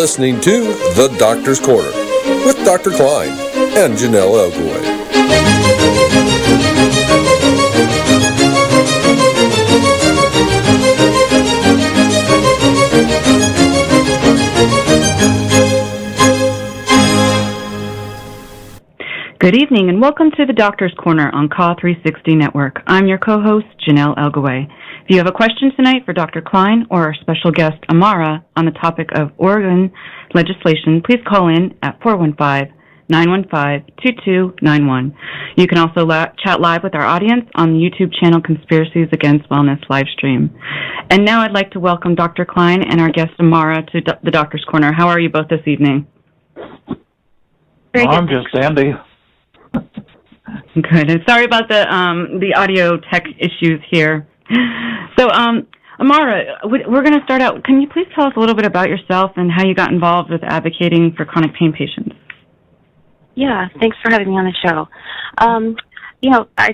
listening to The Doctor's Corner with Dr. Kline and Jonelle Elgaway. Good evening and welcome to the Doctor's Corner on Call 360 Network. I'm your co-host, Jonelle Elgaway. If you have a question tonight for Dr. Kline or our special guest, Amara, on the topic of Oregon legislation, please call in at 415-915-2291. You can also chat live with our audience on the YouTube channel Conspiracies Against Wellness livestream. And now I'd like to welcome Dr. Kline and our guest, Amara, to the Doctor's Corner. How are you both this evening? I'm just dandy. Good. And sorry about the audio tech issues here. So, Amara, we're going to start out. Can you please tell us a little bit about yourself and how you got involved with advocating for chronic pain patients? Yeah, thanks for having me on the show. I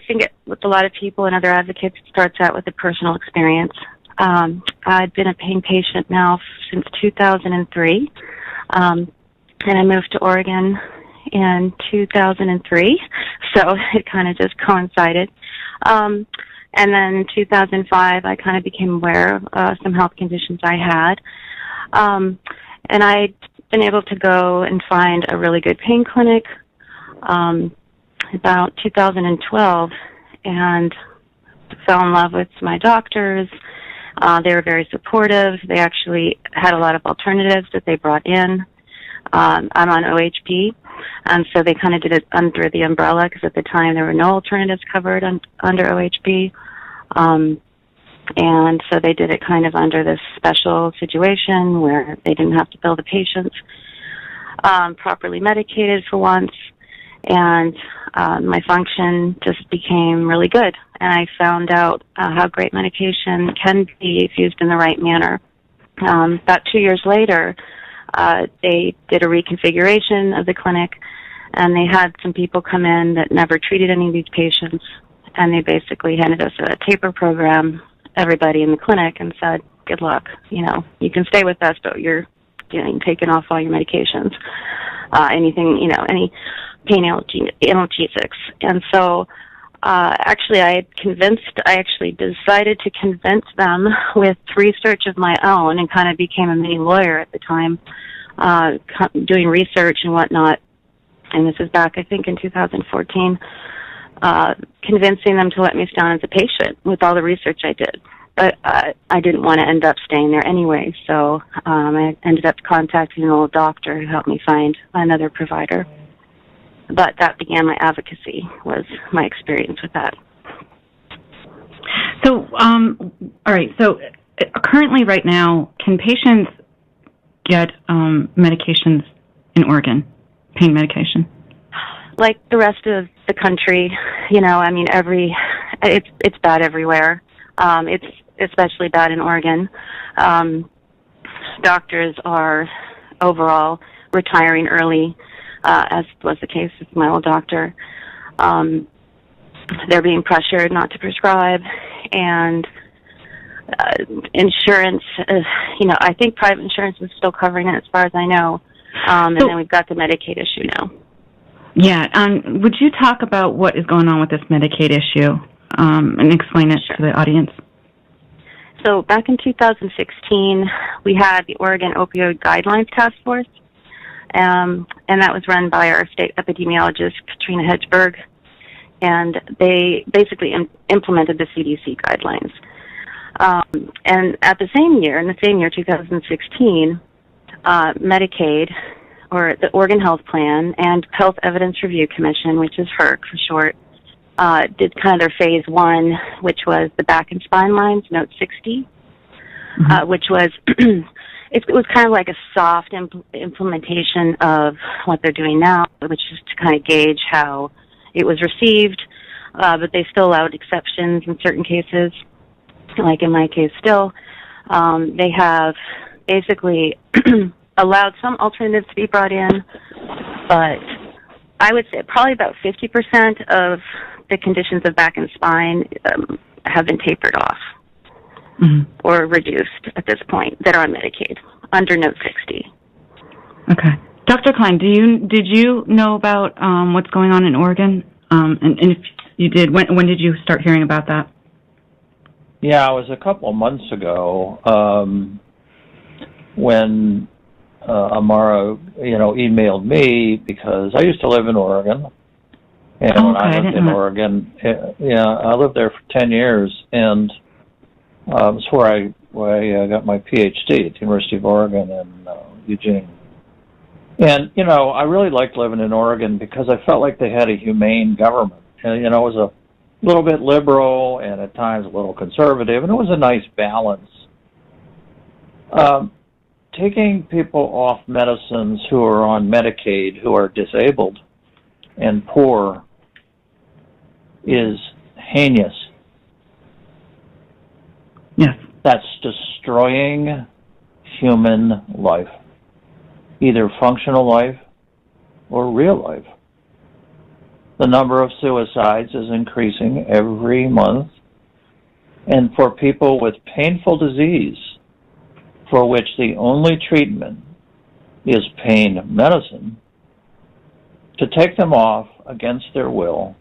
think with a lot of people and other advocates, it starts out with a personal experience. I've been a pain patient now since 2003, and I moved to Oregon in 2003, so it kind of just coincided. And then in 2005, I kind of became aware of some health conditions I had. And I'd been able to go and find a really good pain clinic about 2012 and fell in love with my doctors. They were very supportive. They actually had a lot of alternatives that they brought in. I'm on OHP, and so they kind of did it under the umbrella because at the time there were no alternatives covered under OHP. And so they did it kind of under this special situation where they didn't have to bill the patients, properly medicated for once, and my function just became really good. And I found out how great medication can be if used in the right manner. About 2 years later, they did a reconfiguration of the clinic, and they had some people come in that never treated any of these patients, and they basically handed us a taper program, everybody in the clinic, and said, good luck, you can stay with us, but you're getting taken off all your medications, any pain analgesics. And so actually I decided to convince them with research of my own and kind of became a mini lawyer at the time, doing research and whatnot. And this is back, I think, in 2014, convincing them to let me stay on as a patient with all the research I did. But I didn't want to end up staying there anyway, so I ended up contacting an old doctor who helped me find another provider. But that began my advocacy, was my experience with that. So, all right, so currently right now, can patients get medications in Oregon, pain medication? Like the rest of the country, it's bad everywhere. It's especially bad in Oregon. Doctors are overall retiring early, as was the case with my old doctor. They're being pressured not to prescribe, and insurance, I think private insurance is still covering it as far as I know. And then we've got the Medicaid issue now. Yeah. Would you talk about what is going on with this Medicaid issue and explain it to the audience? So back in 2016, we had the Oregon Opioid Guidelines Task Force, and that was run by our state epidemiologist, Katrina Hedgeberg, and they basically implemented the CDC guidelines. And in the same year, 2016, Medicaid, or the Oregon Health Plan, and Health Evidence Review Commission, which is HERC for short, did kind of their phase one, which was the back and spine lines, Note 60, which was, it was kind of like a soft implementation of what they're doing now, which is to kind of gauge how it was received, but they still allowed exceptions in certain cases, like in my case still. They have basically allowed some alternatives to be brought in, but I would say probably about 50% of the conditions of back and spine have been tapered off or reduced at this point that are on Medicaid under Note 60. Okay. Dr. Kline, did you know about what's going on in Oregon? And if you did, when did you start hearing about that? Yeah, it was a couple of months ago when Amara, emailed me because I used to live in Oregon. And when I lived in Oregon, I lived there for 10 years, and it's where I got my PhD at the University of Oregon in Eugene. And, I really liked living in Oregon because I felt like they had a humane government. And, it was a little bit liberal and at times a little conservative, and it was a nice balance. Taking people off medicines who are on Medicaid, who are disabled and poor, is heinous. Yes. That's destroying human life, either functional life or real life. The number of suicides is increasing every month. And for people with painful disease, for which the only treatment is pain medicine, to take them off against their will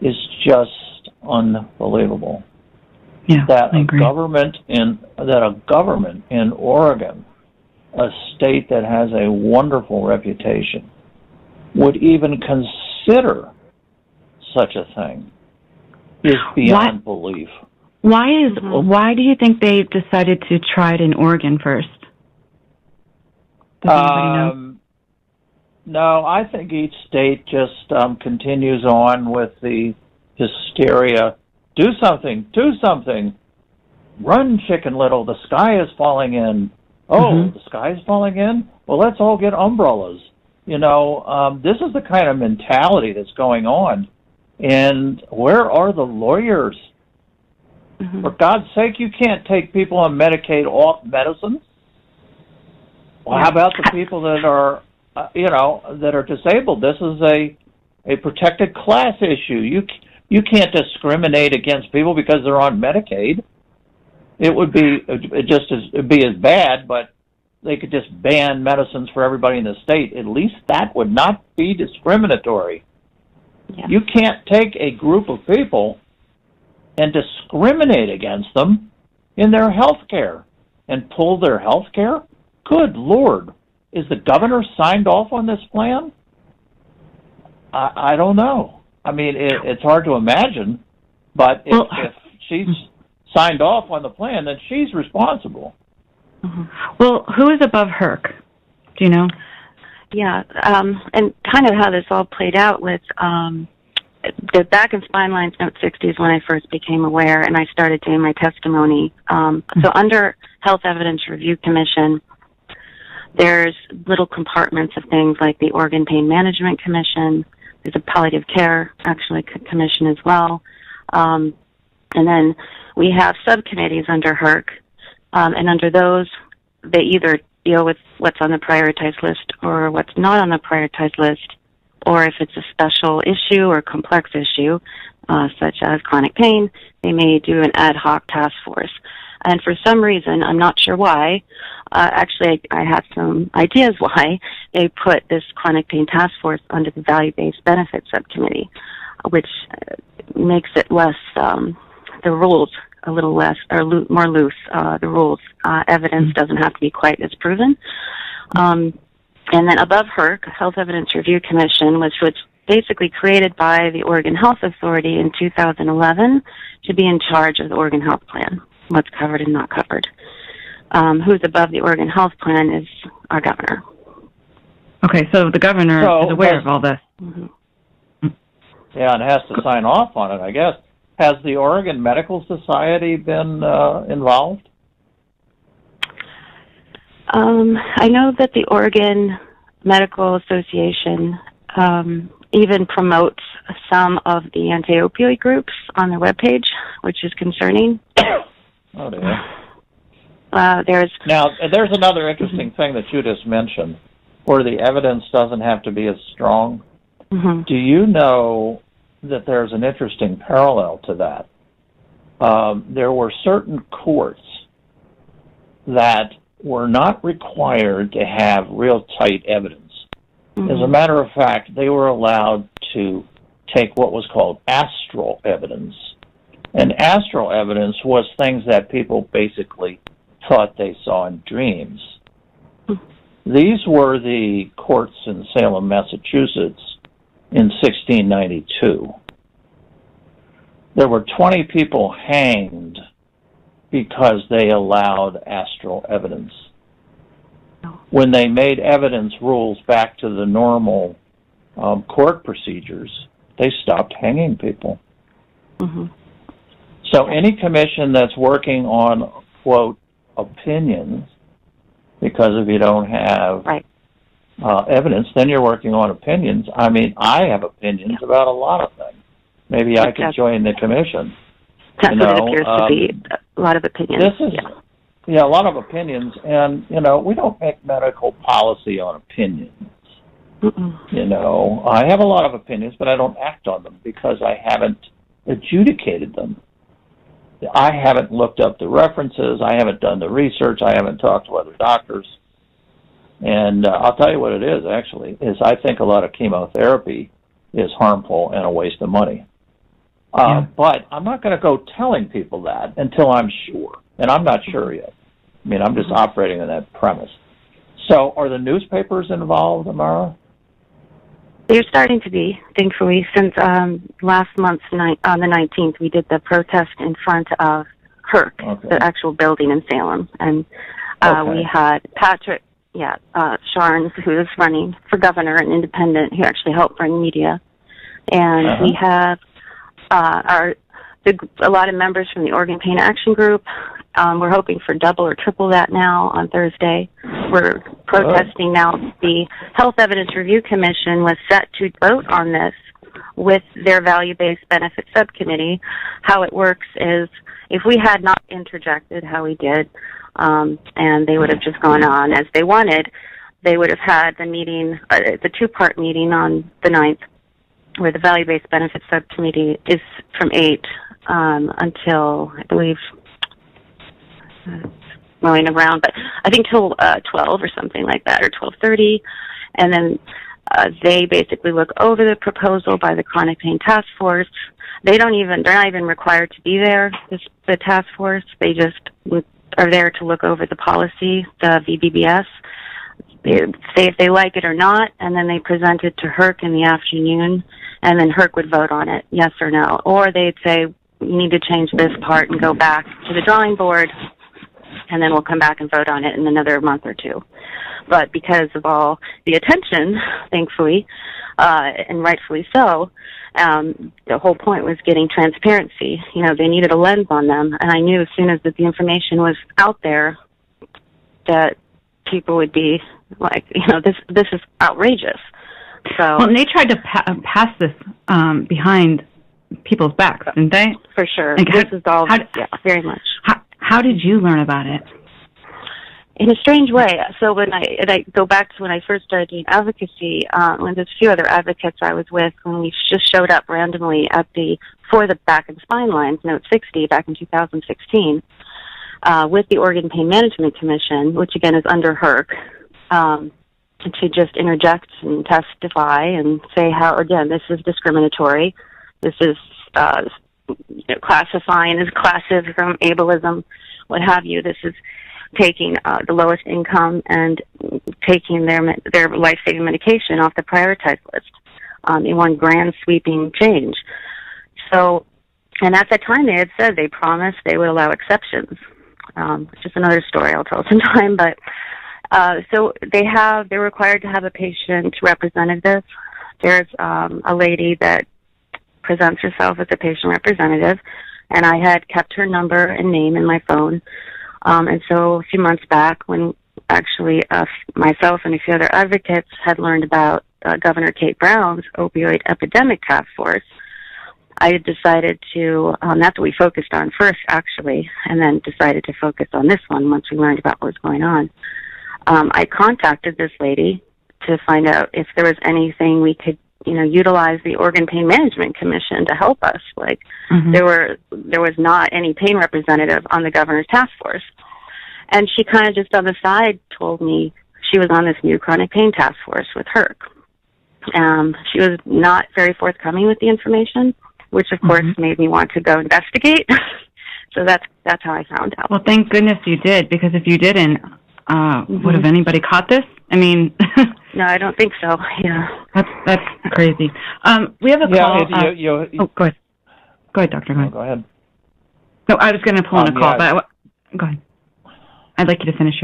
is just unbelievable. Yeah, that I agree. a government in Oregon, a state that has a wonderful reputation, would even consider such a thing is beyond belief. Why do you think they decided to try it in Oregon first? Does anybody know? No, I think each state just continues on with the hysteria. Do something. Run, Chicken Little. The sky is falling in. Oh, the sky is falling in? Well, let's all get umbrellas. This is the kind of mentality that's going on. And where are the lawyers? For God's sake, you can't take people on Medicaid off medicine. Well, how about the people that are, that are disabled? This is a protected class issue. You can't discriminate against people because they're on Medicaid. It would be it'd be as bad, but they could just ban medicines for everybody in the state. At least that would not be discriminatory. Yeah. You can't take a group of people and discriminate against them in their health care and pull their health care? Good Lord. Is the governor signed off on this plan? I don't know. I mean, it's hard to imagine, but if she's signed off on the plan, then she's responsible. Well, who is above HERC? Do you know? Yeah, and kind of how this all played out with the back in Spine Lines Note 60 is when I first became aware, and I started doing my testimony. So under Health Evidence Review Commission, there's little compartments of things like the Oregon Pain Management Commission. There's a palliative care, actually, commission as well. And then we have subcommittees under HERC, and under those, they either deal with what's on the prioritized list or what's not on the prioritized list, or if it's a special issue or complex issue, such as chronic pain, they may do an ad hoc task force. And for some reason, I'm not sure why, actually I have some ideas why, they put this chronic pain task force under the value-based benefits subcommittee, which makes it less, the rules a little less, or more loose, the rules. Evidence doesn't have to be quite as proven. And then above HERC, Health Evidence Review Commission, which was basically created by the Oregon Health Authority in 2011 to be in charge of the Oregon Health Plan, what's covered and not covered. Who's above the Oregon Health Plan is our governor. Okay, so the governor is aware of all this. Yeah, and has to sign off on it, I guess. Has the Oregon Medical Society been involved? I know that the Oregon Medical Association even promotes some of the anti-opioid groups on their webpage, which is concerning. Oh, dear. There's another interesting thing that you just mentioned, where the evidence doesn't have to be as strong. Do you know that there's an interesting parallel to that? There were certain courts that were not required to have real tight evidence. Mm-hmm. As a matter of fact, they were allowed to take what was called astral evidence. And astral evidence was things that people basically thought they saw in dreams. These were the courts in Salem, Massachusetts in 1692. There were 20 people hanged because they allowed astral evidence. When they made evidence rules back to the normal court procedures, they stopped hanging people. Mm-hmm. So any commission that's working on, quote, opinions, because if you don't have evidence, then you're working on opinions. I mean, I have opinions about a lot of things. Maybe I could join the commission. That's what it appears to be, a lot of opinions. This is, a lot of opinions. And, we don't make medical policy on opinions. Mm-mm. I have a lot of opinions, but I don't act on them because I haven't adjudicated them. I haven't looked up the references. I haven't done the research. I haven't talked to other doctors. And I'll tell you what it is, actually, is I think a lot of chemotherapy is harmful and a waste of money. But I'm not going to go telling people that until I'm sure. And I'm not sure yet. I mean, I'm just operating on that premise. So are the newspapers involved, Amara? They're starting to be, thankfully. Since last month's on the 19th, we did the protest in front of HERC, the actual building in Salem. And we had Patrick Sharns, who is running for governor and independent, who actually helped bring media. And we have a lot of members from the Organ Pain Action Group. We're hoping for double or triple that now on Thursday. We're protesting now. The Health Evidence Review Commission was set to vote on this with their value-based benefit subcommittee. How it works is if we had not interjected how we did, and they would have just gone on as they wanted, they would have had the meeting, the two-part meeting on the 9th, where the value-based benefit subcommittee is from 8 until, I believe, going around, but I think till 12 or something like that, or 12:30, and then they basically look over the proposal by the Chronic Pain Task Force. They're not even required to be there, the task force. They just are there to look over the policy, the VBBS. They say if they like it or not, and then they present it to HERC in the afternoon, and then HERC would vote on it, yes or no. Or they'd say, you need to change this part and go back to the drawing board, and then we'll come back and vote on it in another month or two. But because of all the attention, thankfully, and rightfully so, the whole point was getting transparency. They needed a lens on them, and I knew as soon as the information was out there that people would be like, this is outrageous. So, and they tried to pass this behind people's backs, didn't they? For sure. This is all, very much. How did you learn about it? In a strange way. So when I go back to when I first started doing advocacy, when there's a few other advocates I was with, when we just showed up randomly for the back and spine lines, Note 60, back in 2016, with the Organ Pain Management Commission, which again is under HERC, to just interject and testify and say how, again, this is discriminatory. This is classifying as classism, ableism, what have you. This is taking the lowest income and taking their life-saving medication off the prioritized list in one grand sweeping change. So, and at that time they had said they promised they would allow exceptions, which is another story I'll tell sometime. But so they're required to have a patient representative. There's a lady that presents herself as a patient representative, and I had kept her number and name in my phone. And so a few months back, when actually myself and a few other advocates had learned about Governor Kate Brown's opioid epidemic task force, I had decided to, that's what we focused on first, actually, and then decided to focus on this one once we learned about what was going on. I contacted this lady to find out if there was anything we could, utilize the Organ Pain Management Commission to help us. Like, there was not any pain representative on the governor's task force. And she kind of just on the side told me she was on this new chronic pain task force with HERC. She was not very forthcoming with the information, which of course made me want to go investigate. So that's how I found out. Well, thank goodness you did, because if you didn't, would have anybody caught this? I mean, no, I don't think so. Yeah, that's crazy. We have a call. Go ahead. Go ahead, Doctor. Go ahead. No, I was going to pull in a call, but go ahead. I'd like you to finish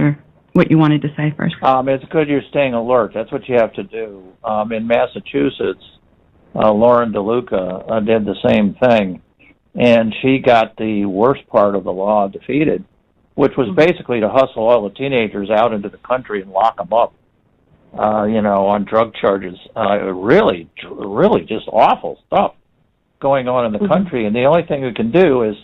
what you wanted to say first. It's good you're staying alert. That's what you have to do. In Massachusetts, Lauren DeLuca did the same thing, and she got the worst part of the law defeated, which was basically to hustle all the teenagers out into the country and lock them up, on drug charges. Really just awful stuff going on in the country, and the only thing we can do is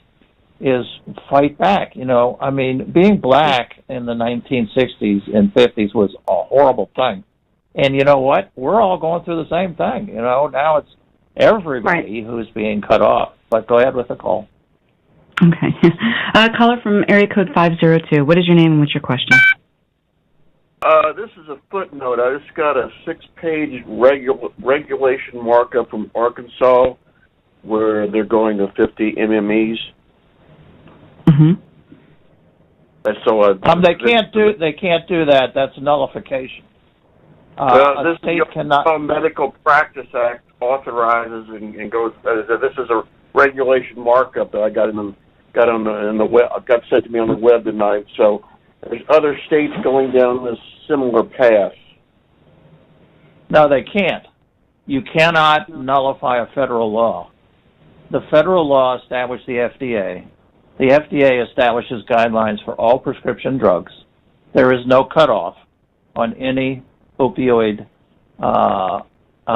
fight back. Being black in the 1960s and 50s was a horrible thing. And you know what? We're all going through the same thing. Now it's everybody who's being cut off. But go ahead with the call. Okay. Caller from area code 502. What is your name and what's your question? This is a footnote. I just got a 6-page regulation markup from Arkansas where they're going to 50 MMEs. So they can't do that. That's nullification. This state cannot. Medical Practice Act authorizes and goes. This is a regulation markup that I got in the web. Got sent to me on the web tonight. So there's other states going down this similar path. No, they can't. You cannot nullify a federal law. The federal law established the FDA. The FDA establishes guidelines for all prescription drugs. There is no cutoff on any opioid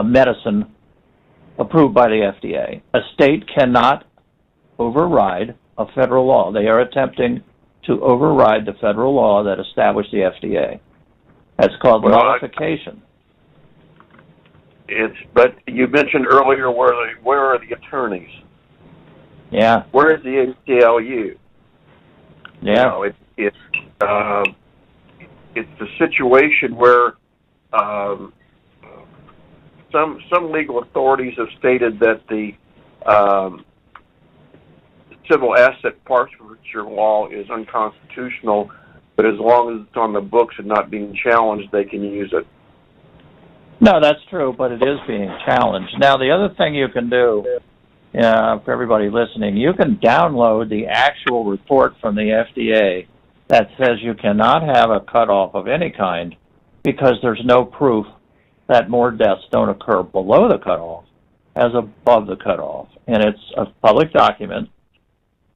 medicine approved by the FDA. A state cannot override a federal law. They are attempting to override the federal law that established the FDA. That's called nullification. But you mentioned earlier where are the attorneys? Yeah. Where is the ACLU? Yeah. It's a situation where some legal authorities have stated that the civil asset forfeiture law is unconstitutional, but as long as it's on the books and not being challenged, they can use it. No, that's true, but it is being challenged. Now, the other thing you can do, for everybody listening, you can download the actual report from the FDA that says you cannot have a cutoff of any kind because there's no proof that more deaths don't occur below the cutoff as above the cutoff. And it's a public document.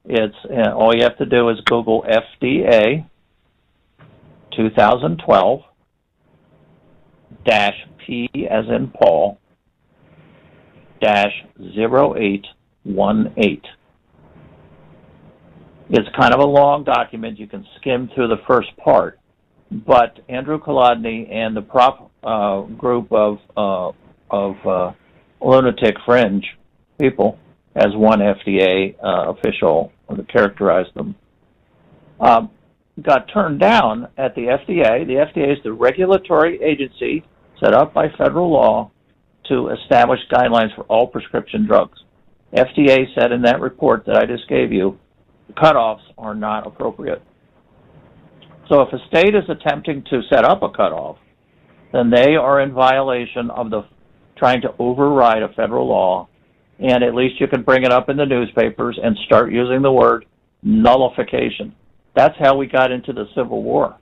It's all you have to do is Google FDA 2012 -P as in Paul -0818. It's kind of a long document. You can skim through the first part, but Andrew Kolodny and the prop group of lunatic fringe people, as one FDA official characterized them, got turned down at the FDA. The FDA is the regulatory agency set up by federal law to establish guidelines for all prescription drugs. FDA said in that report that I just gave you, cutoffs are not appropriate. So if a state is attempting to set up a cutoff, then they are in violation of trying to override a federal law, and at least you can bring it up in the newspapers and start using the word nullification. That's how we got into the Civil War.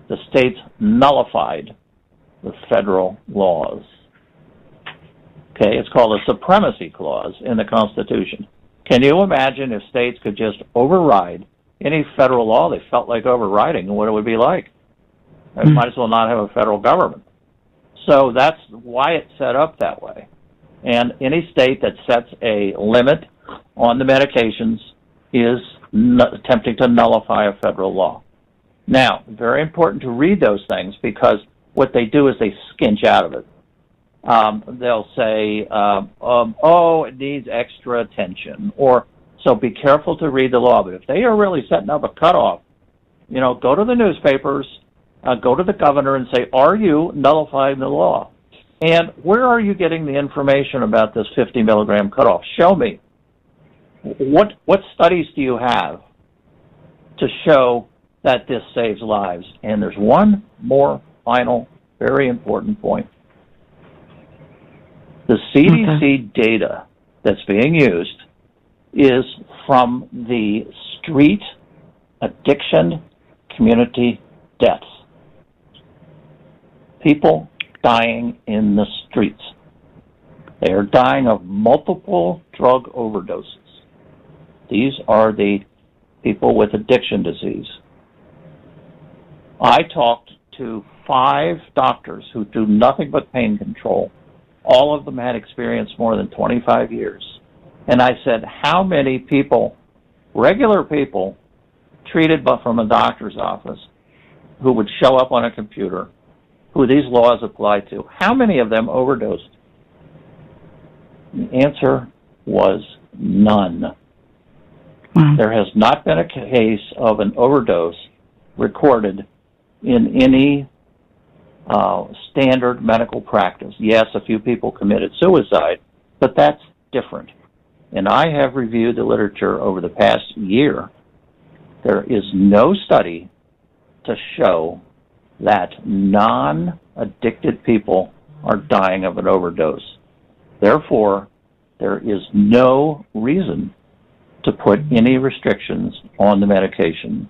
The states nullified the federal laws. Okay, it's called a supremacy clause in the Constitution. Can you imagine if states could just override any federal law they felt like overriding, and what it would be like? They might as well not have a federal government. So that's why it's set up that way. And any state that sets a limit on the medications is attempting to nullify a federal law. Now, very important to read those things because what they do is they skinch out of it. They'll say, oh, it needs extra attention, or so be careful to read the law. But if they are really setting up a cutoff, go to the newspapers, go to the governor and say, are you nullifying the law? And where are you getting the information about this 50 milligram cutoff? Show me. What studies do you have to show that this saves lives? And there's one more final, very important point. The CDC data that's being used is from the street addiction community deaths. People dying in the streets. They are dying of multiple drug overdoses. These are the people with addiction disease. I talked to 5 doctors who do nothing but pain control. All of them had experienced more than 25 years. And I said, how many people, regular people, treated but from a doctor's office, who would show up on a computer, who these laws apply to, how many of them overdosed? The answer was none. Wow. There has not been a case of an overdose recorded in any standard medical practice. Yes, a few people committed suicide, but that's different. And I have reviewed the literature over the past year. There is no study to show that non-addicted people are dying of an overdose. Therefore, there is no reason to put any restrictions on the medications.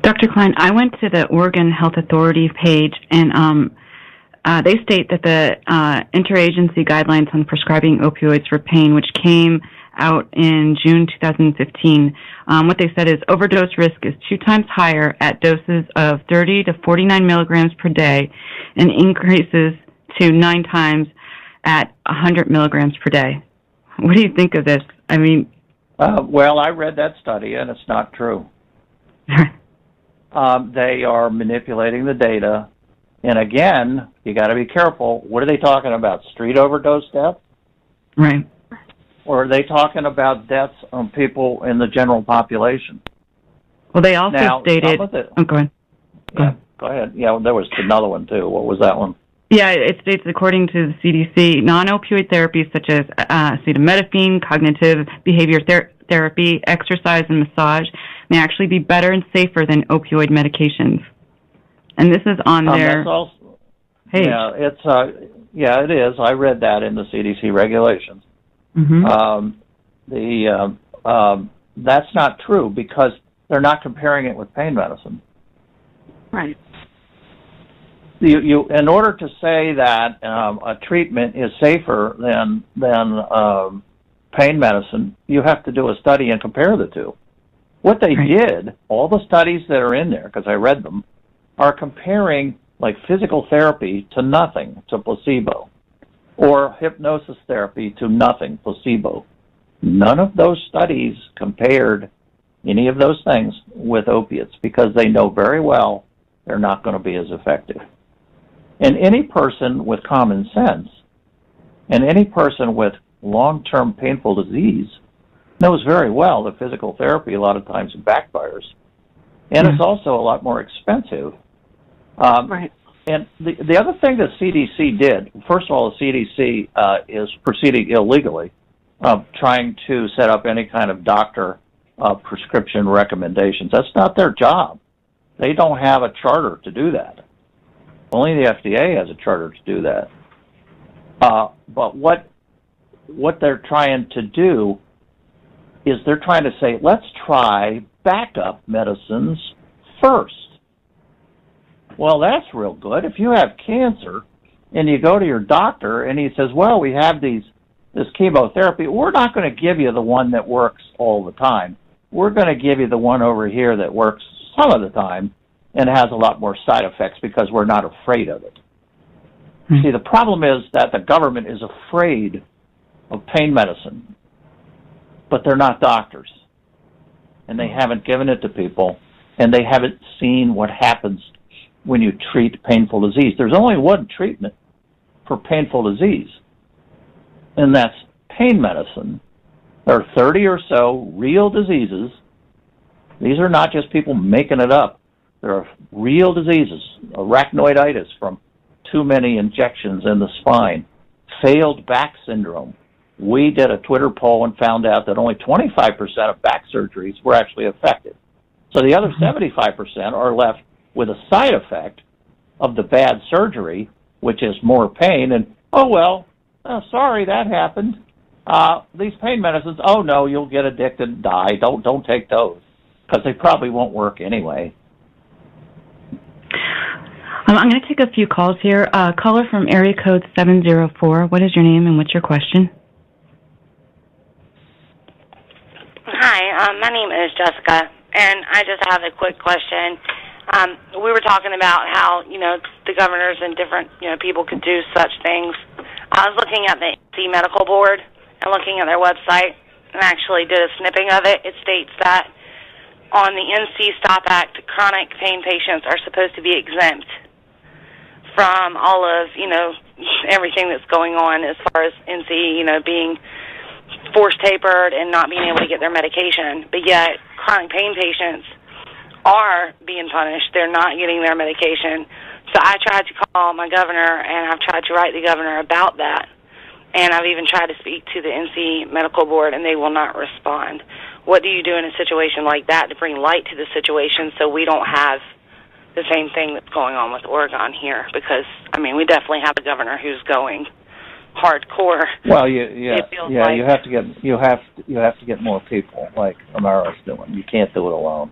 Dr. Kline, I went to the Oregon Health Authority page, and they state that the interagency guidelines on prescribing opioids for pain, which came out in June 2015, what they said is overdose risk is 2 times higher at doses of 30 to 49 milligrams per day and increases to 9 times at 100 milligrams per day. What do you think of this? I mean... well, I read that study, and it's not true. They are manipulating the data. And again, you got to be careful. What are they talking about? Street overdose deaths? Right. Or are they talking about deaths on people in the general population? Well, they also stated... go ahead. Go ahead. Yeah, there was another one, too. What was that one? Yeah, it states, according to the CDC, non-opioid therapies such as acetaminophen, cognitive behavior therapy, exercise, and massage may actually be better and safer than opioid medications. And this is on their page. Yeah, it is. I read that in the CDC regulations. Mm-hmm. That's not true because they're not comparing it with pain medicine. Right. You in order to say that a treatment is safer than pain medicine, you have to do a study and compare the two. What they did, all the studies that are in there, because I read them, are comparing like physical therapy to nothing, to placebo, or hypnosis therapy to nothing, placebo. None of those studies compared any of those things with opiates because they know very well they're not going to be as effective. And any person with common sense and any person with long-term painful disease knows very well that physical therapy a lot of times backfires. And it's also a lot more expensive. Right. And the other thing the CDC did, first of all, the CDC is proceeding illegally, trying to set up any kind of doctor prescription recommendations. That's not their job. They don't have a charter to do that. Only the FDA has a charter to do that. But what they're trying to do is they're trying to say, let's try backup medicines first. Well, that's real good. If you have cancer and you go to your doctor and he says, well, we have this chemotherapy, we're not going to give you the one that works all the time. We're going to give you the one over here that works some of the time and has a lot more side effects because we're not afraid of it. See, the problem is that the government is afraid of pain medicine, but they're not doctors, and they haven't given it to people, and they haven't seen what happens when you treat painful disease. There's only one treatment for painful disease, and that's pain medicine. There are 30 or so real diseases These are not just people making it up. There are real diseases, arachnoiditis from too many injections in the spine, failed back syndrome. We did a Twitter poll and found out that only 25% of back surgeries were actually effective. So the other 75% are left with a side effect of the bad surgery, which is more pain. And, oh, well, sorry, that happened. These pain medicines, oh, no, you'll get addicted and die. Don't take those, because they probably won't work anyway. I'm going to take a few calls here. Caller from area code 704. What is your name and what's your question? Hi, my name is Jessica, and I just have a quick question. We were talking about how, the governors and different, people could do such things. I was looking at the NC Medical Board and looking at their website and actually did a snipping of it. It states that on the NC STOP Act, chronic pain patients are supposed to be exempt from all of, everything that's going on as far as NC, being force tapered and not being able to get their medication. But yet, chronic pain patients are being punished. They're not getting their medication. So I tried to call my governor, and I've tried to write the governor about that. And I've even tried to speak to the NC Medical Board, and they will not respond. What do you do in a situation like that to bring light to the situation so we don't have the same thing that's going on with Oregon here? Because, we definitely have a governor who's going hardcore. Well, you have to get more people like Amara's doing. You can't do it alone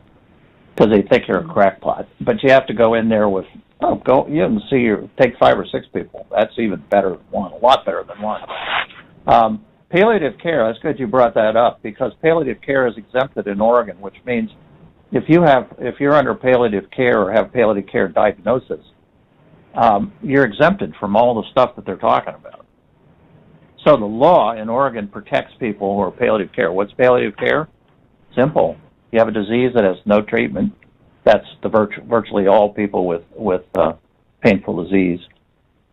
because they think you're a crackpot. But you have to go in there with take 5 or 6 people. That's even better than one, a lot better than one. Palliative care. That's good you brought that up, because palliative care is exempted in Oregon, which means if you're under palliative care or have palliative care diagnosis, you're exempted from all the stuff that they're talking about. So the law in Oregon protects people who are palliative care. What's palliative care? Simple. You have a disease that has no treatment. That's virtually all people with painful disease.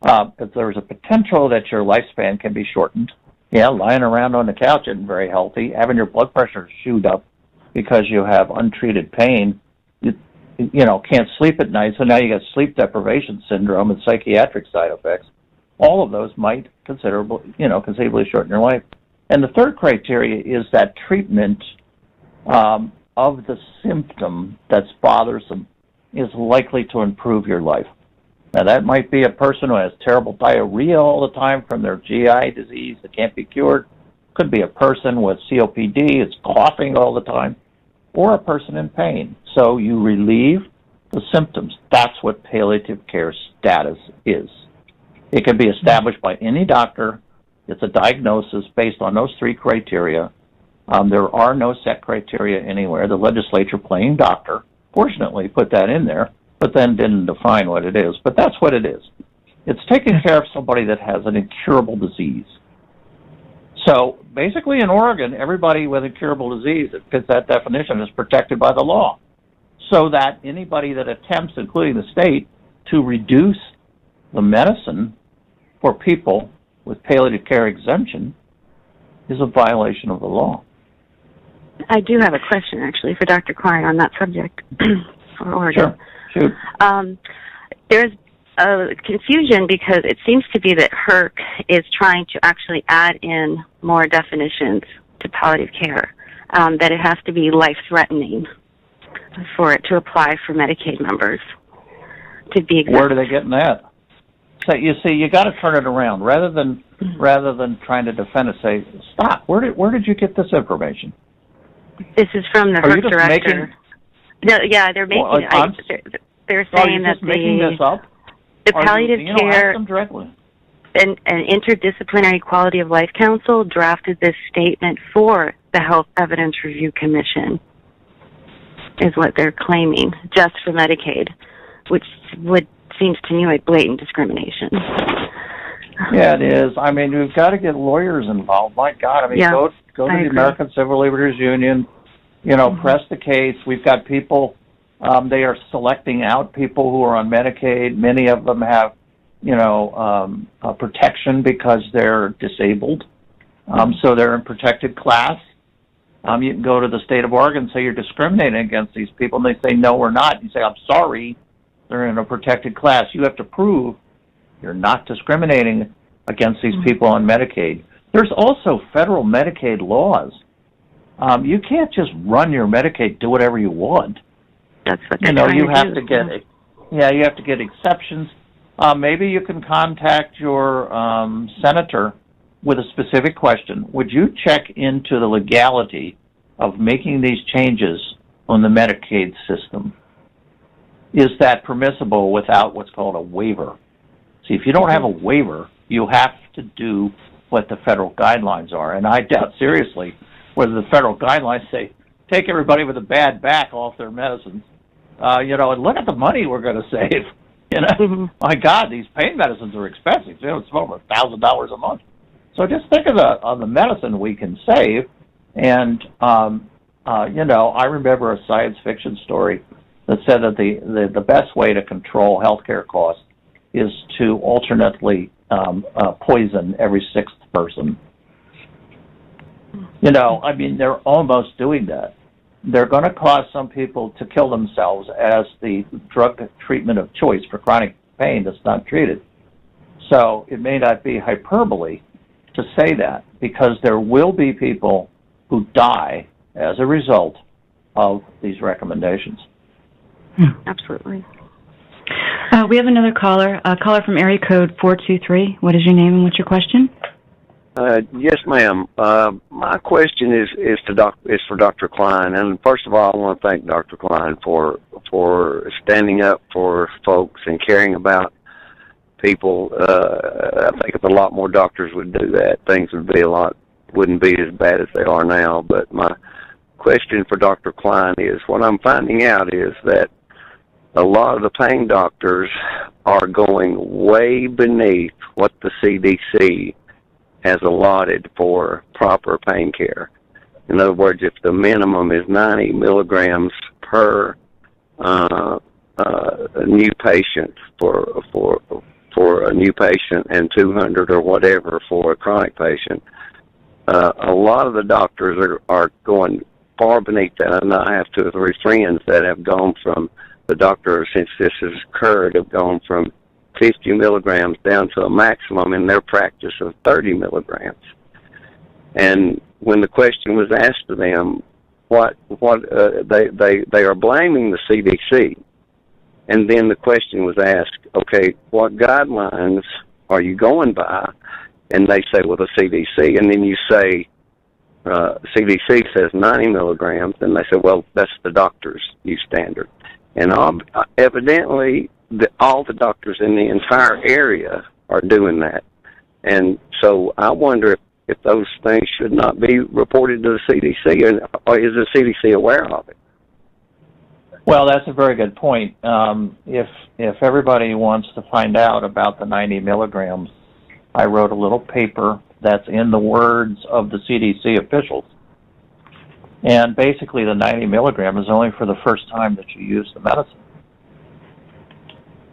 If there's a potential that your lifespan can be shortened, lying around on the couch isn't very healthy. Having your blood pressure shoot up because you have untreated pain, you can't sleep at night, so now you got sleep deprivation syndrome and psychiatric side effects. All of those might considerably shorten your life. And the third criteria is that treatment of the symptom that's bothersome is likely to improve your life. Now, that might be a person who has terrible diarrhea all the time from their GI disease that can't be cured. Could be a person with COPD, is coughing all the time, or a person in pain. So you relieve the symptoms. That's what palliative care status is. It can be established by any doctor. It's a diagnosis based on those 3 criteria. There are no set criteria anywhere. The legislature, playing doctor, fortunately put that in there, but then didn't define what it is. But that's what it is. It's taking care of somebody that has an incurable disease. So basically in Oregon, everybody with incurable disease that fits that definition is protected by the law. So that anybody that attempts, including the state, to reduce the medicine for people with palliative care exemption is a violation of the law. I do have a question, actually, for Dr. Kline on that subject for Oregon. Sure. Shoot. There's a confusion because it seems to be that HERC is trying to actually add in more definitions to palliative care, that it has to be life-threatening for it to apply for Medicaid members to be exempt. Where do they get that? So you see, you got to turn it around rather than trying to defend it. Say, stop. Where did you get this information? This is from the HERC director. They're making it. They're saying that making this up? The palliative care and Interdisciplinary Quality of Life Council drafted this statement for the Health Evidence Review Commission, is what they're claiming, just for Medicaid, which seems to me like blatant discrimination. Yeah, it is. We've got to get lawyers involved. My God, go to the American Civil Liberties Union, press the case. We've got people, they are selecting out people who are on Medicaid. Many of them have, protection because they're disabled. So they're in protected class. You can go to the state of Oregon and say you're discriminating against these people, and they say, no, we're not. You say, I'm sorry, they're in a protected class. You have to prove you're not discriminating against these people on Medicaid. There's also federal Medicaid laws. You can't just run your Medicaid, do whatever you want. That's what they're trying you to have do. to get you have to get exceptions. Maybe you can contact your senator with a specific question. Would you check into the legality of making these changes on the Medicaid system? Is that permissible without what's called a waiver? See, if you don't have a waiver, you have to do what the federal guidelines are. And I doubt seriously whether the federal guidelines say, take everybody with a bad back off their medicines. And look at the money we're going to save. My God, these pain medicines are expensive. It's over $1,000 a month. So just think of the medicine we can save. And, I remember a science fiction story that said that the best way to control healthcare costs is to alternately poison every sixth person. They're almost doing that. They're going to cause some people to kill themselves as the drug treatment of choice for chronic pain that's not treated. So it may not be hyperbole to say that, because there will be people who die as a result of these recommendations. Absolutely. We have another caller, a caller from area code 423. What is your name and what's your question? Yes, ma'am. My question is for Dr. Kline. And first of all, I want to thank Dr. Kline for standing up for folks and caring about people. I think if a lot more doctors would do that, things wouldn't be as bad as they are now. But my question for Dr. Kline is, what I'm finding out is that a lot of the pain doctors are going way beneath what the CDC has allotted for proper pain care. In other words, if the minimum is 90 milligrams per new patient for a new patient and 200 or whatever for a chronic patient, a lot of the doctors are going far beneath that. And I have 2 or 3 friends that have gone from, the doctor, since this has occurred, have gone from 50 milligrams down to a maximum in their practice of 30 milligrams. And when the question was asked to them, they are blaming the CDC. And then the question was asked, okay, what guidelines are you going by? And they say, well, the CDC. And then you say, CDC says 90 milligrams. And they say, well, that's the doctor's new standard. And evidently, all the doctors in the entire area are doing that. And so I wonder if those things should not be reported to the CDC, or is the CDC aware of it? Well, that's a very good point. If everybody wants to find out about the 90 milligrams, I wrote a little paper that's in the words of the CDC officials. And basically the 90 milligram is only for the first time that you use the medicine.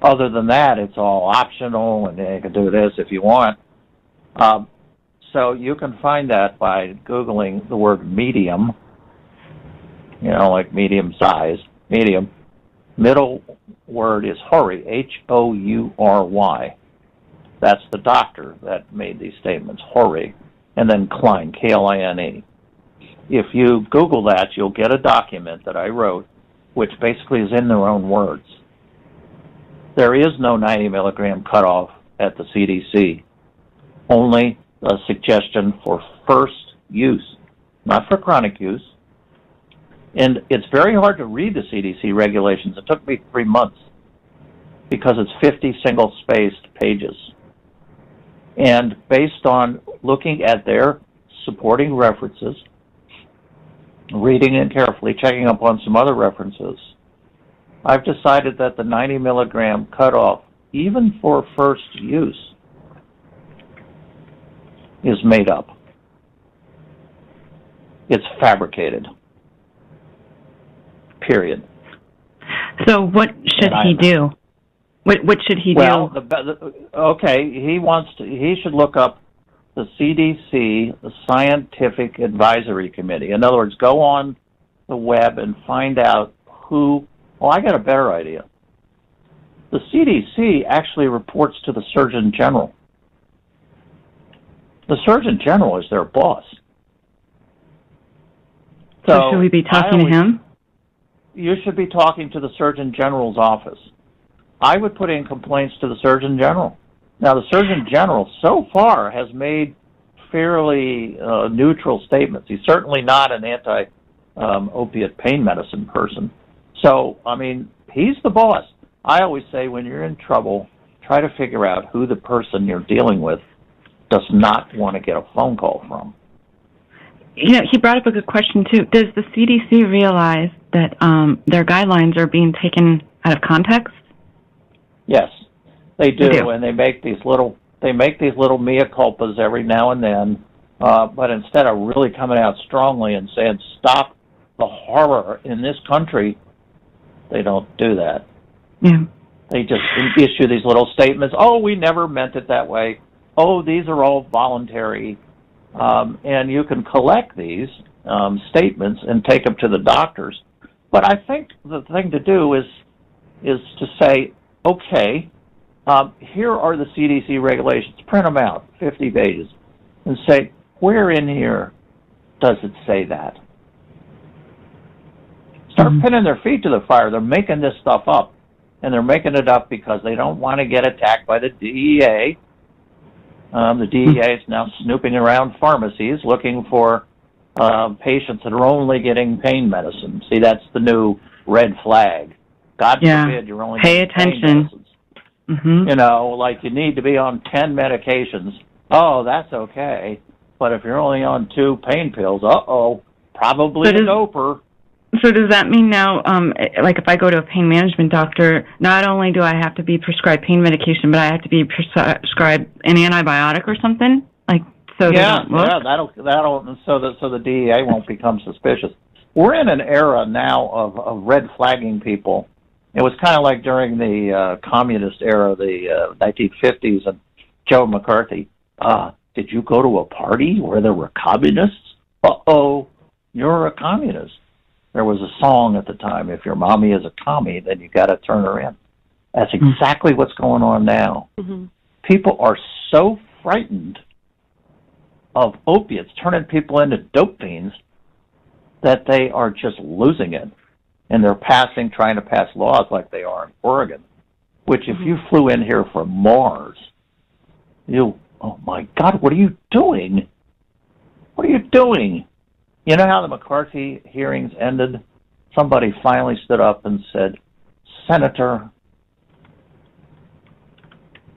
Other than that, it's all optional, and you can do this if you want. So you can find that by Googling the word medium, like medium size, medium. Middle word is Houry, Houry. That's the doctor that made these statements, Houry. And then Kline, Kline. If you Google that, you'll get a document that I wrote, which basically is in their own words. There is no 90 milligram cutoff at the CDC, only a suggestion for first use, not for chronic use. And it's very hard to read the CDC regulations. It took me 3 months because it's 50 single-spaced pages. And based on looking at their supporting references, reading it carefully, checking up on some other references, I've decided that the 90 milligram cutoff, even for first use, is made up. It's fabricated. Period. So what should he do? What should he do? Okay, he should look up the CDC, the Scientific Advisory Committee. In other words, go on the web and find out who. Well, I got a better idea. The CDC actually reports to the Surgeon General. The Surgeon General is their boss. So should we be talking to him? You should be talking to the Surgeon General's office. I would put in complaints to the Surgeon General. Now, the Surgeon General so far has made fairly neutral statements. He's certainly not an anti-opiate pain medicine person. So, I mean, he's the boss. I always say when you're in trouble, try to figure out who the person you're dealing with does not want to get a phone call from. You know, he brought up a good question, too. Does the CDC realize that their guidelines are being taken out of context? Yes, they do, and they make these little mea culpas every now and then. But instead of really coming out strongly and saying stop the horror in this country, they don't do that. Yeah. They just issue these little statements. Oh, we never meant it that way. Oh, these are all voluntary. And you can collect these statements and take them to the doctors. But I think the thing to do is to say, okay, here are the CDC regulations. Print them out, 50 pages, and say, where in here does it say that? Start pinning their feet to the fire. They're making this stuff up, and they're making it up because they don't want to get attacked by the DEA. The DEA is now snooping around pharmacies looking for patients that are only getting pain medicine. See, that's the new red flag. God forbid you're only pay getting attention. pain medicines. You know, like you need to be on 10 medications. Oh, that's okay. But if you're only on 2 pain pills, probably a doper. So does that mean now, like if I go to a pain management doctor, not only do I have to be prescribed pain medication, but I have to be prescribed an antibiotic or something? Like so? That'll so the DEA won't become suspicious. We're in an era now of red flagging people. It was kind of like during the communist era, the 1950s, and Joe McCarthy. Did you go to a party where there were communists? You're a communist. There was a song at the time, if your mommy is a commie, then you got to turn her in. That's exactly what's going on now. People are so frightened of opiates turning people into dope fiends that they are just losing it. And they're trying to pass laws like they are in Oregon, which if you flew in here from Mars, oh my God, what are you doing? What are you doing? You know how the McCarthy hearings ended? Somebody finally stood up and said, Senator,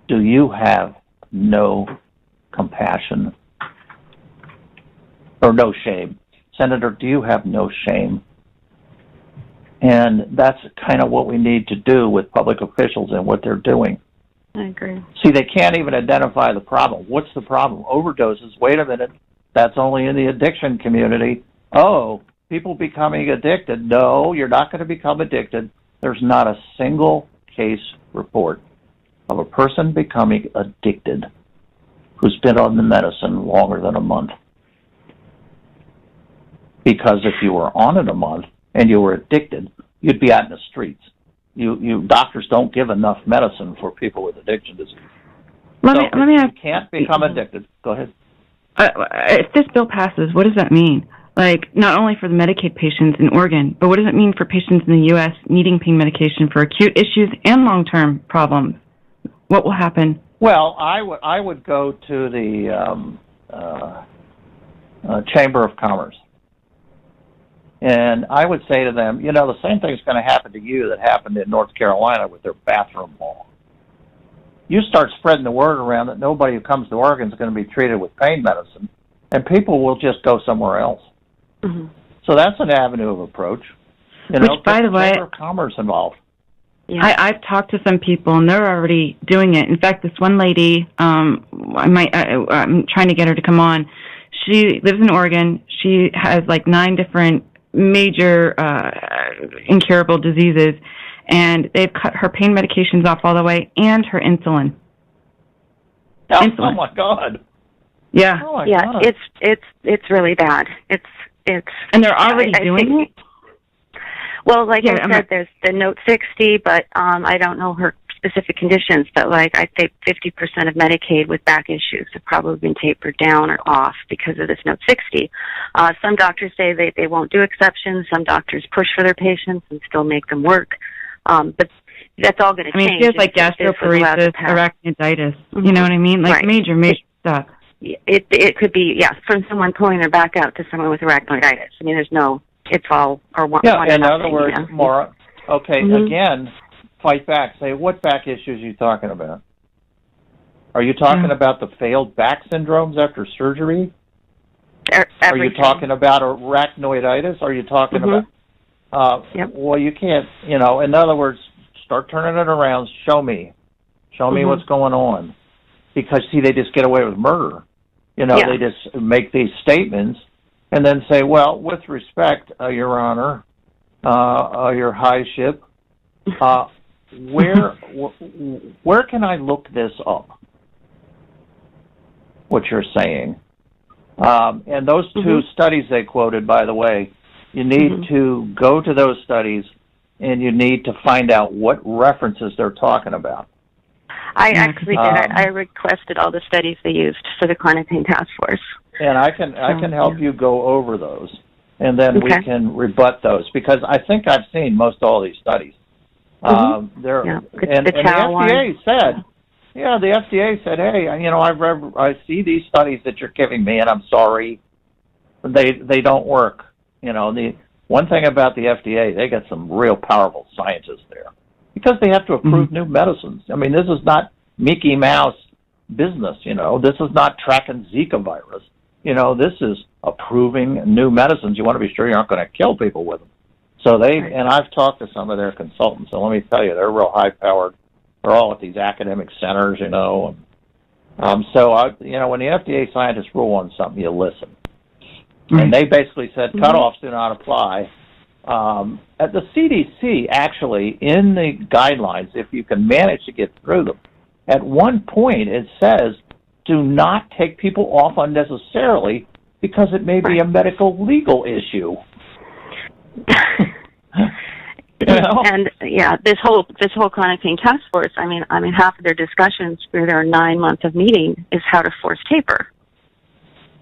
do you have no compassion or no shame? Senator, do you have no shame? And that's kind of what we need to do with public officials and what they're doing. I agree. See, they can't even identify the problem. What's the problem? Overdoses. Wait a minute. That's only in the addiction community. Oh, people becoming addicted. No, you're not going to become addicted. There's not a single case report of a person becoming addicted who's been on the medicine longer than a month. Because if you were on it a month and you were addicted, you'd be out in the streets. You doctors don't give enough medicine for people with addiction disease. You can't become addicted. Go ahead. If this bill passes, what does that mean? Like, not only for the Medicaid patients in Oregon, but what does it mean for patients in the U.S. needing pain medication for acute issues and long-term problems? What will happen? Well, I would go to the Chamber of Commerce, and I would say to them, you know, the same thing is going to happen to you that happened in North Carolina with their bathroom law. You start spreading the word around that nobody who comes to Oregon is going to be treated with pain medicine, and people will just go somewhere else. So that's an avenue of approach. You know, which, by the way, Chamber of Commerce involved. Yeah. I've talked to some people, and they're already doing it. In fact, this one lady, I'm trying to get her to come on. She lives in Oregon. She has like 9 different major incurable diseases, and they've cut her pain medications off all the way and her insulin. Oh my God. Yeah. Oh my Yeah, God. it's really bad. It's And they're already doing it? Well, like Yeah, I said, there's the Note 60, but I don't know her specific conditions, but like I think 50% of Medicaid with back issues have probably been tapered down or off because of this Note 60. Some doctors say they won't do exceptions. Some doctors push for their patients and still make them work. But that's all going to change. I mean, it feels like gastroparesis, arachniditis. Mm-hmm. You know what I mean? Like right. major stuff. It could be, yeah, from someone pulling their back out to someone with arachniditis. I mean, there's no, it's all, or one. Yeah, one in nothing, other words, you know? Mara, okay, Mm-hmm. again, fight back. Say, what back issues are you talking about? Are you talking about the failed back syndromes after surgery? Are you talking about arachnoiditis? Are you talking about... Well, you can't, in other words, start turning it around. Show me what's going on. Because, see, they just get away with murder. They just make these statements and then say, well, with respect, Your Honor, Your Highship, where can I look this up? What you're saying. And those two studies they quoted, by the way, you need to go to those studies and you need to find out what references they're talking about. I actually did. I requested all the studies they used for the Chronic Pain Task Force. And I can help you go over those, and then we can rebut those, because I think I've seen most all these studies. And the FDA said, the FDA said, hey, I see these studies that you're giving me, and I'm sorry, they don't work. The one thing about the FDA, they got some real powerful scientists there, because they have to approve new medicines. I mean, this is not Mickey Mouse business, This is not tracking Zika virus. This is approving new medicines. You want to be sure you aren't going to kill people with them. So and I've talked to some of their consultants, and let me tell you, they're real high-powered. They're all at these academic centers, So, when the FDA scientists rule on something, you listen. And they basically said cutoffs do not apply. At the CDC, actually, in the guidelines, if you can manage to get through them, at one point it says, do not take people off unnecessarily because it may be a medical legal issue. And this whole Chronic Pain Task Force, I mean half of their discussions through their 9 months of meeting is how to force taper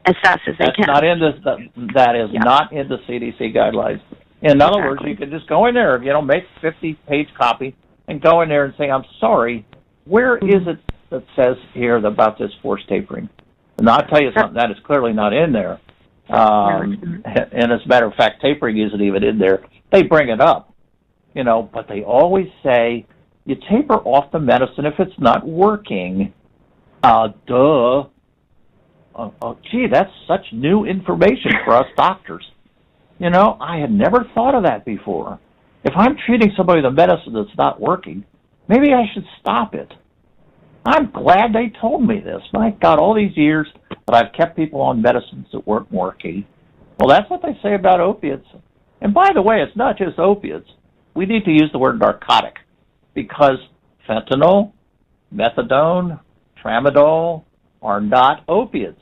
as fast as they can. That is not in the CDC guidelines. In other words, you could just go in there, make a 50-page copy and go in there and say, I'm sorry, where is it that says here about this forced tapering? And I'll tell you something, that is clearly not in there. And as a matter of fact, tapering isn't even in there. They bring it up, but they always say, you taper off the medicine if it's not working. Duh. Gee, that's such new information for us doctors. I had never thought of that before. If I'm treating somebody with a medicine that's not working, maybe I should stop it. I'm glad they told me this. My God, all these years that I've kept people on medicines that weren't working. Well, that's what they say about opiates. And by the way, it's not just opiates. We need to use the word narcotic, because fentanyl, methadone, tramadol are not opiates.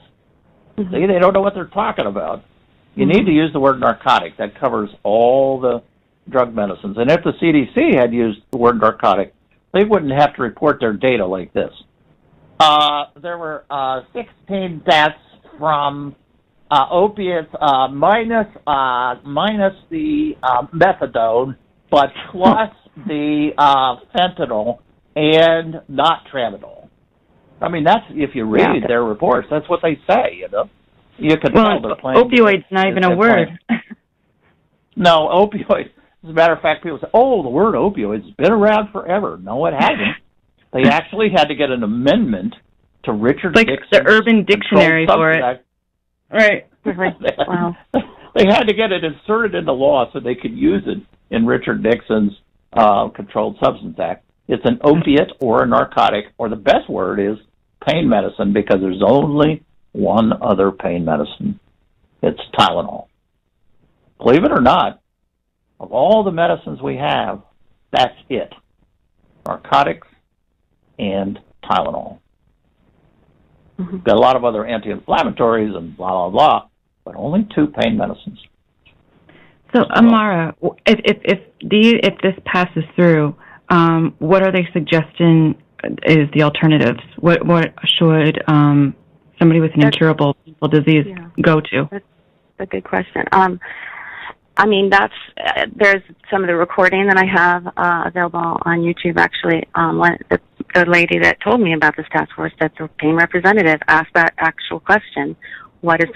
See, they don't know what they're talking about. You need to use the word narcotic. That covers all the drug medicines. And if the CDC had used the word narcotic, they wouldn't have to report their data like this. There were 16 deaths from opiates minus the methadone, but plus the fentanyl and not tramadol. I mean, that's, if you read their reports, that's what they say, You can tell they're playing. Opioid's not even a word. No, opioid. As a matter of fact, people say, the word opioid's been around forever. No, it hasn't. They actually had to get an amendment to Richard Dixon's the Urban Dictionary for it. Act. Right. Wow. They had to get it inserted into law so they could use it in Richard Nixon's Controlled Substance Act. It's an opiate or a narcotic, or the best word is pain medicine, because there's only one other pain medicine. It's Tylenol. Believe it or not, of all the medicines we have, that's it. Narcotics and Tylenol. Got a lot of other anti-inflammatories and blah, blah, blah, but only 2 pain medicines. So, Amara, if this passes through, what are they suggesting is the alternatives? What should somebody with an incurable disease go to? That's a good question. I mean, there's some of the recording that I have available on YouTube. Actually, the lady that told me about this task force, that's a pain representative, asked that actual question: what is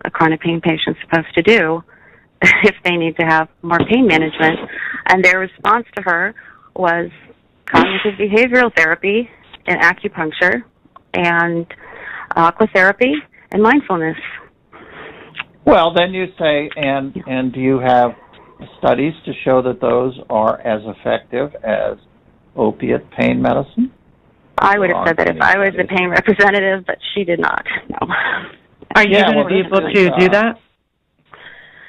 a chronic pain patient supposed to do if they need to have more pain management? And their response to her was cognitive behavioral therapy and acupuncture and aquatherapy and mindfulness. Well, then you say, and do you have studies to show that those are as effective as opiate pain medicine? I would have said that if I was the pain representative, but she did not. No. Are you going to be able to do that?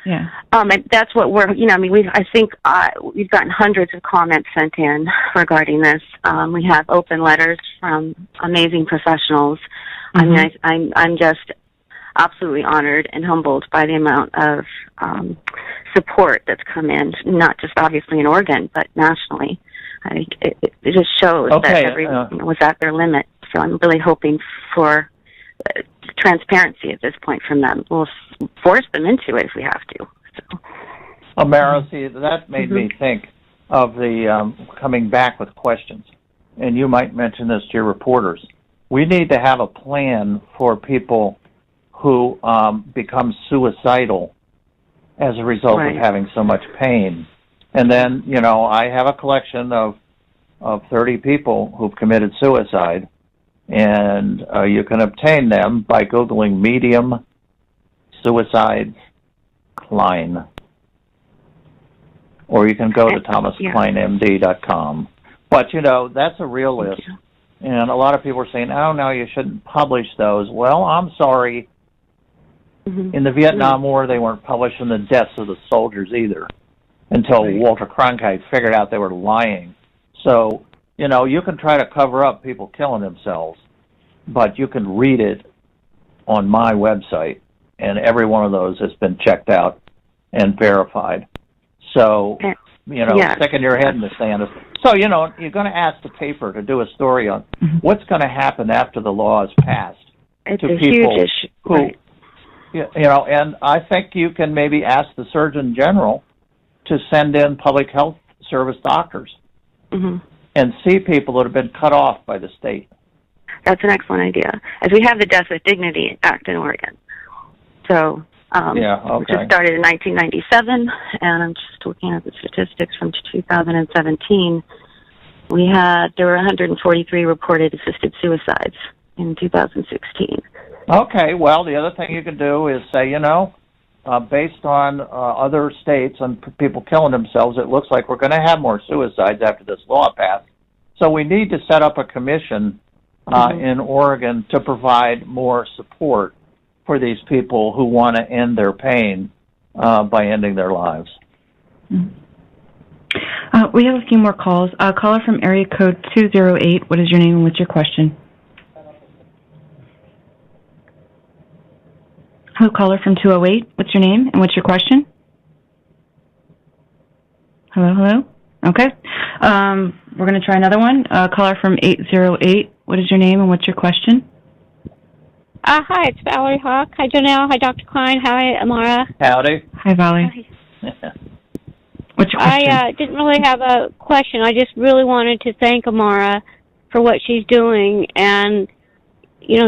Yeah. And that's what I think we've gotten hundreds of comments sent in regarding this. We have open letters from amazing professionals. I mean, I'm just absolutely honored and humbled by the amount of support that's come in, not just obviously in Oregon, but nationally. I think it just shows that everyone was at their limit. So I'm really hoping for transparency at this point from them. We'll force them into it if we have to. So. Amara, see, that made me think of the coming back with questions. And you might mention this to your reporters. We need to have a plan for people who become suicidal as a result of having so much pain. And then, I have a collection of 30 people who've committed suicide, and you can obtain them by Googling medium suicides Kline. Or you can go to thomasklinemd.com. But, that's a real list. And a lot of people are saying, oh, no, you shouldn't publish those. Well, I'm sorry. In the Vietnam War, they weren't publishing the deaths of the soldiers either until Walter Cronkite figured out they were lying. So, you can try to cover up people killing themselves, but you can read it on my website, and every one of those has been checked out and verified. So, sticking your head in the sand. So, you're going to ask the paper to do a story on what's going to happen after the law is passed it's to a people huge issue. who, and I think you can maybe ask the Surgeon General to send in public health service doctors and see people that have been cut off by the state. That's an excellent idea. As we have the Death with Dignity Act in Oregon. So, which started in 1997, and I'm just looking at the statistics from 2017. There were 143 reported assisted suicides in 2016. Okay, well, the other thing you can do is say, based on other states and people killing themselves, it looks like we're going to have more suicides after this law passed. So we need to set up a commission in Oregon to provide more support for these people who want to end their pain by ending their lives. We have a few more calls. Caller from area code 208. What is your name and what's your question? Hello, caller from 208. What's your name and what's your question? Hello? Okay. We're going to try another one. Caller from 808. What is your name and what's your question? Hi, it's Valerie Hawk. Hi, Jonelle. Hi, Dr. Kline. Hi, Amara. Howdy. Hi, Valerie. What's your question? I didn't really have a question. I just really wanted to thank Amara for what she's doing. And,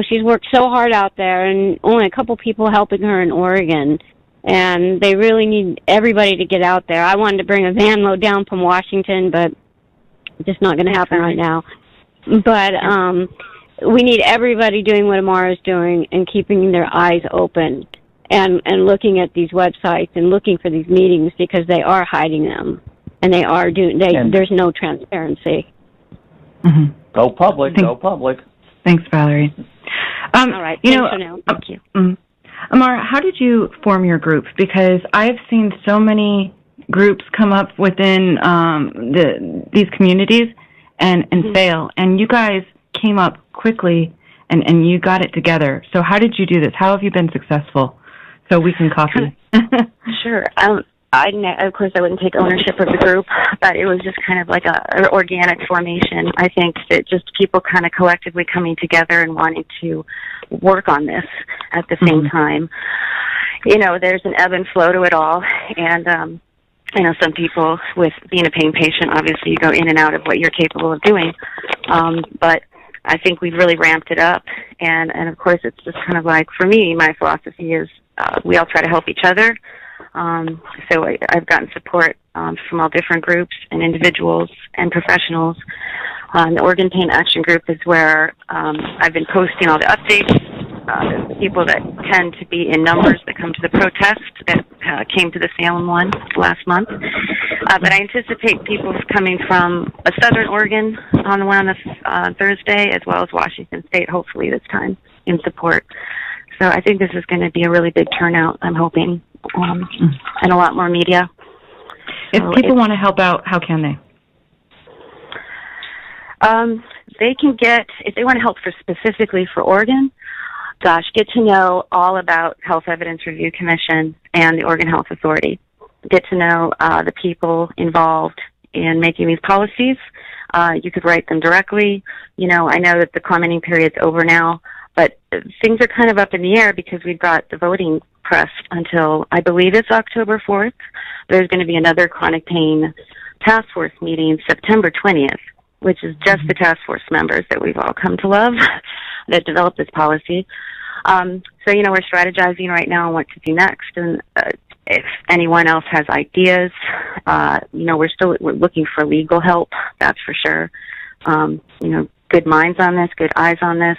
she's worked so hard out there, and only a couple people helping her in Oregon. And they really need everybody to get out there. I wanted to bring a van load down from Washington, but it's just not going to happen right now. But we need everybody doing what Amara's doing and keeping their eyes open and looking at these websites and looking for these meetings, because they are hiding them, and they are there's no transparency. Go public. Go public. Thanks, Valerie. All right. Thank you. Amara, how did you form your group? Because I've seen so many groups come up within these communities and fail. And you guys came up quickly and you got it together. So how did you do this? How have you been successful? So we can copy. Sure. Of course, I wouldn't take ownership of the group, but it was just kind of like an organic formation. I think that just people kind of collectively coming together and wanting to work on this at the same time. You know, there's an ebb and flow to it all, and I know some people with being a pain patient, obviously you go in and out of what you're capable of doing, but I think we've really ramped it up, and of course it's just kind of like, for me, my philosophy is we all try to help each other. So I've gotten support from all different groups and individuals and professionals. The Organ Pain Action Group is where I've been posting all the updates. The people that tend to be in numbers that come to the protest that came to the Salem one last month. But I anticipate people coming from Southern Oregon on the one on Thursday, as well as Washington State, hopefully this time, in support. So I think this is going to be a really big turnout, I'm hoping, and a lot more media. If people want to help out, how can they? They can if they want to help specifically for Oregon, get to know all about Health Evidence Review Commission and the Oregon Health Authority. Get to know the people involved in making these policies. You could write them directly. You know, I know that the commenting period's over now, but things are kind of up in the air because we've got the voting pressed until, I believe it's October 4th. There's going to be another chronic pain task force meeting September 20th, which is just the task force members that we've all come to love that developed this policy. So, you know, we're strategizing right now on what to do next. And if anyone else has ideas, you know, we're looking for legal help, that's for sure. You know, good minds on this, good eyes on this.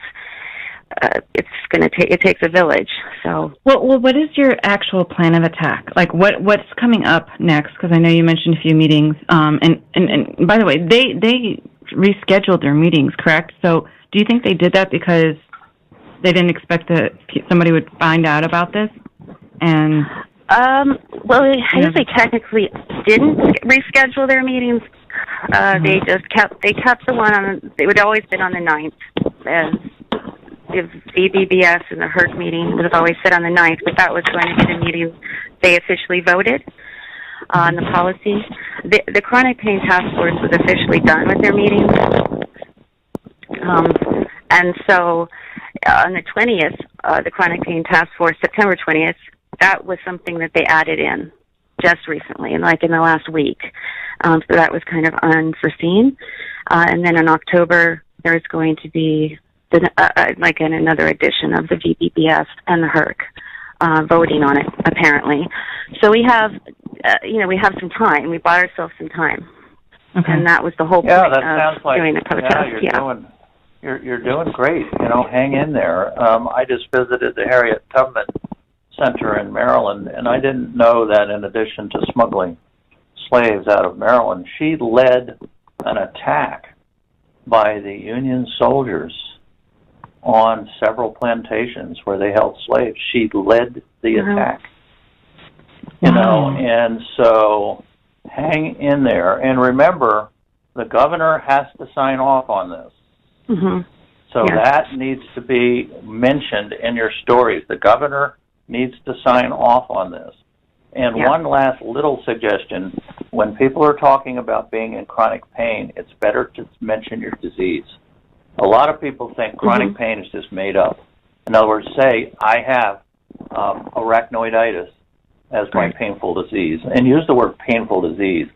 It takes a village. So, well, what is your actual plan of attack? Like, what's coming up next? Because I know you mentioned a few meetings. And by the way, they rescheduled their meetings, correct? So, do you think they did that because they didn't expect that somebody would find out about this? And well, I guess they technically didn't reschedule their meetings. They just kept the one on. It would always been on the 9th. As the VBBS and the HERC meeting was always set on the 9th, but that was going to be the meeting they officially voted on the policy. The Chronic Pain Task Force was officially done with their meetings. And so on the 20th, the Chronic Pain Task Force, September 20th, that was something that they added in just recently, and like in the last week. So that was kind of unforeseen. And then in October, there's going to be another edition of the VBBS and the HERC voting on it, apparently. So we have, we have some time. We bought ourselves some time. Okay. And that was the whole point of doing the protest. You're doing great. You know, hang in there. I just visited the Harriet Tubman Center in Maryland, and I didn't know that in addition to smuggling slaves out of Maryland, she led an attack by the Union soldiers on several plantations where they held slaves. She led the attack. You know, and so hang in there. And remember, the governor has to sign off on this. So that needs to be mentioned in your stories. The governor needs to sign off on this. And one last little suggestion, when people are talking about being in chronic pain, it's better to mention your disease. A lot of people think chronic pain is just made up. In other words, say, I have arachnoiditis as my painful disease, and use the word painful disease.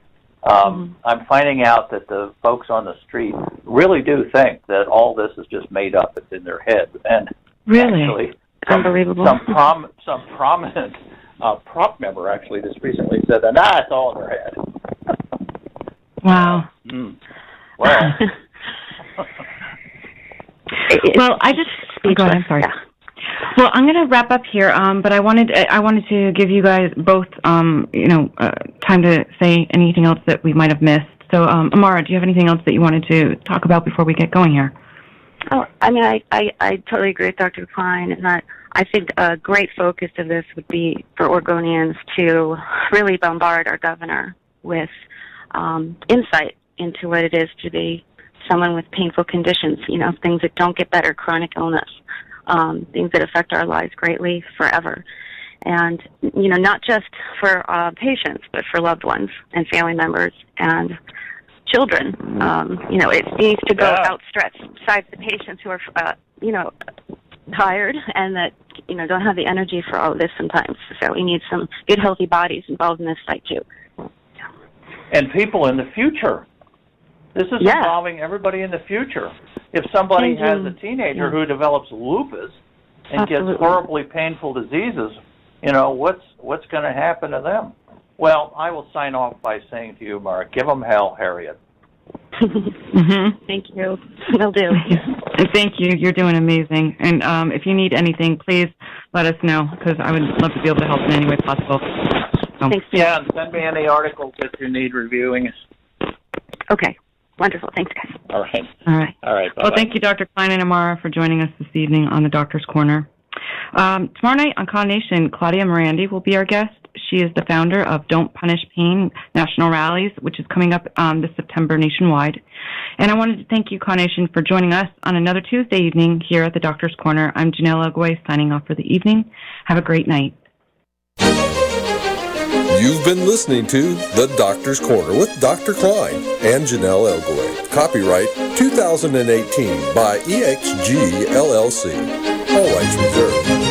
I'm finding out that the folks on the street really do think that all this is just made up. It's in their head. And really? Unbelievable. Some prominent prop member actually just recently said that, it's all in their head. Wow. Well. Well, I just go ahead. I'm sorry. Yeah. Well, I'm going to wrap up here, but I wanted to give you guys both, time to say anything else that we might have missed. So, Amara, do you have anything else that you wanted to talk about before we get going here? Oh, I mean, I totally agree with Dr. Kline, and that I think a great focus of this would be for Oregonians to really bombard our governor with insight into what it is to be someone with painful conditions, things that don't get better, chronic illness, things that affect our lives greatly forever. And, not just for patients, but for loved ones and family members and children. It needs to go outstretched besides the patients who are, tired and that, don't have the energy for all of this sometimes. So we need some good, healthy bodies involved in this fight, too. And people in the future. This is involving everybody in the future. If somebody has a teenager who develops lupus and gets horribly painful diseases, what's going to happen to them? Well, I will sign off by saying to you, Amara, give them hell, Harriet. Thank you. Will do. And thank you. You're doing amazing. And if you need anything, please let us know, because I would love to be able to help in any way possible. So. Thanks. Yeah, and send me any articles that you need reviewing. Okay. Wonderful. Thanks, guys. All right. All right. Bye-bye. Well, thank you, Dr. Kline and Amara, for joining us this evening on the Doctor's Corner. Tomorrow night on Con Nation, Claudia Morandi will be our guest. She is the founder of Don't Punish Pain National Rallies, which is coming up this September nationwide. And I wanted to thank you, Con Nation, for joining us on another Tuesday evening here at the Doctor's Corner. I'm Jonelle Ogwe, signing off for the evening. Have a great night. You've been listening to The Doctor's Corner with Dr. Kline and Jonelle Ogwe. Copyright 2018 by EXG LLC. All rights reserved.